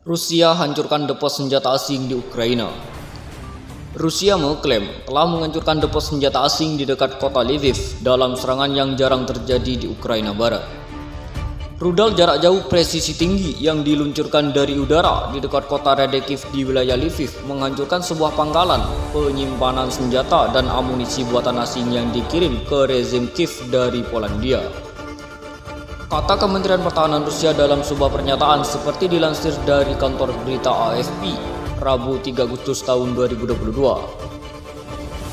Rusia hancurkan depo senjata asing di Ukraina. Rusia mengklaim telah menghancurkan depo senjata asing di dekat kota Lviv dalam serangan yang jarang terjadi di Ukraina Barat. Rudal jarak jauh presisi tinggi yang diluncurkan dari udara di dekat kota Radekiv di wilayah Lviv menghancurkan sebuah pangkalan penyimpanan senjata dan amunisi buatan asing yang dikirim ke rezim Kiev dari Polandia. Kata Kementerian Pertahanan Rusia dalam sebuah pernyataan seperti dilansir dari kantor berita AFP, Rabu 3 Agustus tahun 2022.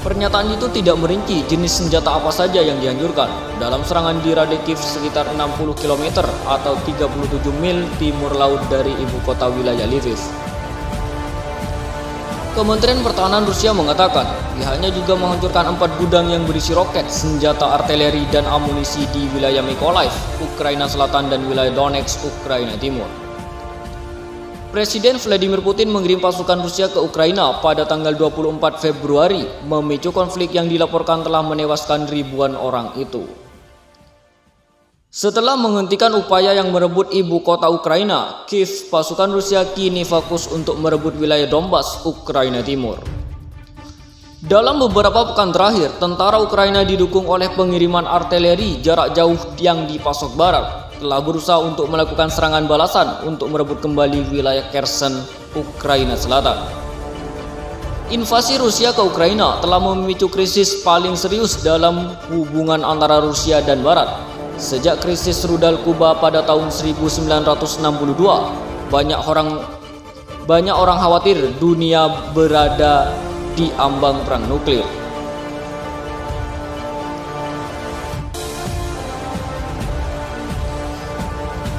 Pernyataan itu tidak merinci jenis senjata apa saja yang dihancurkan dalam serangan di Radekiv sekitar 60 km atau 37 mil timur laut dari ibu kota wilayah Lviv. Kementerian Pertahanan Rusia mengatakan pihaknya juga menghancurkan 4 gudang yang berisi roket, senjata artileri dan amunisi di wilayah Mykolaiv, Ukraina Selatan dan wilayah Donetsk, Ukraina Timur. Presiden Vladimir Putin mengirim pasukan Rusia ke Ukraina pada tanggal 24 Februari, memicu konflik yang dilaporkan telah menewaskan ribuan orang itu. Setelah menghentikan upaya yang merebut ibu kota Ukraina, Kiev, pasukan Rusia kini fokus untuk merebut wilayah Donbas, Ukraina Timur. Dalam beberapa pekan terakhir, tentara Ukraina didukung oleh pengiriman artileri jarak jauh yang dipasok barat telah berusaha untuk melakukan serangan balasan untuk merebut kembali wilayah Kherson, Ukraina Selatan. Invasi Rusia ke Ukraina telah memicu krisis paling serius dalam hubungan antara Rusia dan Barat. Sejak krisis rudal Kuba pada tahun 1962, banyak orang khawatir dunia berada di ambang perang nuklir.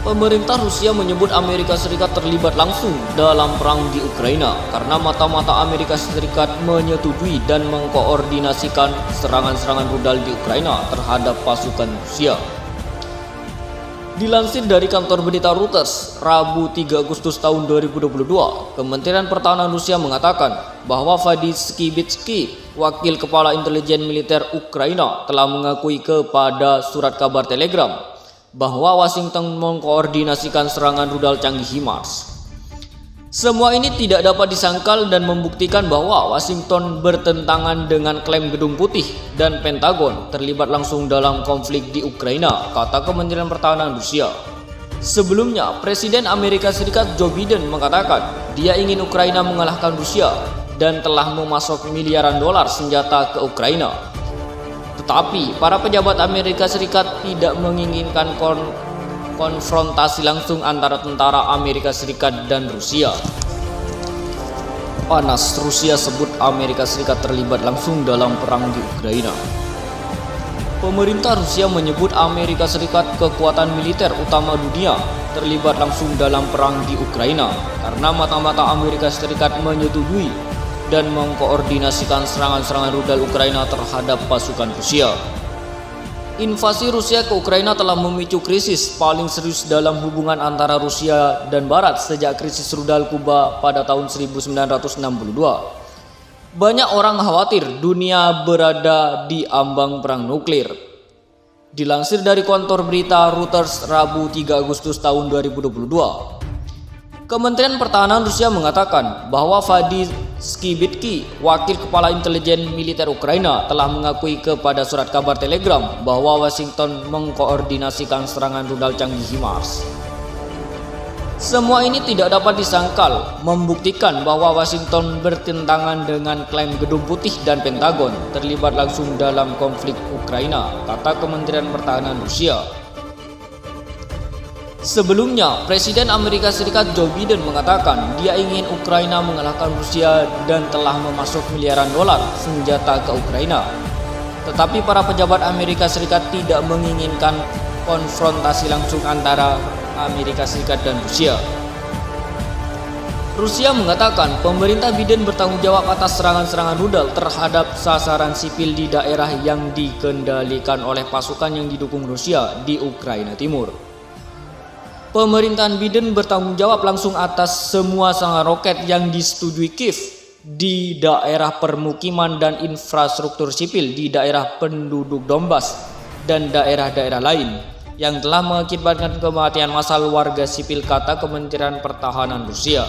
Pemerintah Rusia menyebut Amerika Serikat terlibat langsung dalam perang di Ukraina karena mata-mata Amerika Serikat menyetujui dan mengkoordinasikan serangan-serangan rudal di Ukraina terhadap pasukan Rusia. Dilansir dari kantor berita Reuters, Rabu 3 Agustus tahun 2022, Kementerian Pertahanan Rusia mengatakan bahwa Vadyi Skibitsky, wakil kepala intelijen militer Ukraina, telah mengakui kepada surat kabar Telegram bahwa Washington mengkoordinasikan serangan rudal canggih HIMARS. Semua ini tidak dapat disangkal dan membuktikan bahwa Washington bertentangan dengan klaim Gedung Putih dan Pentagon terlibat langsung dalam konflik di Ukraina, kata Kementerian Pertahanan Rusia. Sebelumnya, Presiden Amerika Serikat Joe Biden mengatakan dia ingin Ukraina mengalahkan Rusia dan telah memasok miliaran dolar senjata ke Ukraina. Tetapi, para pejabat Amerika Serikat tidak menginginkan konfrontasi langsung antara tentara Amerika Serikat dan Rusia. Panas, Rusia sebut Amerika Serikat terlibat langsung dalam perang di Ukraina. Pemerintah Rusia menyebut Amerika Serikat kekuatan militer utama dunia terlibat langsung dalam perang di Ukraina karena mata-mata Amerika Serikat menyetujui dan mengkoordinasikan serangan-serangan rudal Ukraina terhadap pasukan Rusia. Invasi Rusia ke Ukraina telah memicu krisis paling serius dalam hubungan antara Rusia dan Barat sejak krisis rudal Kuba pada tahun 1962. Banyak orang khawatir dunia berada di ambang perang nuklir. Dilansir dari kantor berita Reuters Rabu 3 Agustus tahun 2022, Kementerian Pertahanan Rusia mengatakan bahwa Vadyi Skibitsky, wakil kepala intelijen militer Ukraina, telah mengakui kepada surat kabar Telegram bahwa Washington mengkoordinasikan serangan rudal canggih HIMARS. Semua ini tidak dapat disangkal, membuktikan bahwa Washington bertentangan dengan klaim Gedung Putih dan Pentagon terlibat langsung dalam konflik Ukraina, kata Kementerian Pertahanan Rusia. Sebelumnya, Presiden Amerika Serikat Joe Biden mengatakan dia ingin Ukraina mengalahkan Rusia dan telah memasok miliaran dolar senjata ke Ukraina. Tetapi para pejabat Amerika Serikat tidak menginginkan konfrontasi langsung antara Amerika Serikat dan Rusia. Rusia mengatakan pemerintah Biden bertanggung jawab atas serangan-serangan rudal terhadap sasaran sipil di daerah yang dikendalikan oleh pasukan yang didukung Rusia di Ukraina Timur. Pemerintahan Biden bertanggung jawab langsung atas semua serangan roket yang disetujui Kiev di daerah permukiman dan infrastruktur sipil di daerah penduduk Donbas dan daerah-daerah lain yang telah mengakibatkan kematian massal warga sipil, kata Kementerian Pertahanan Rusia.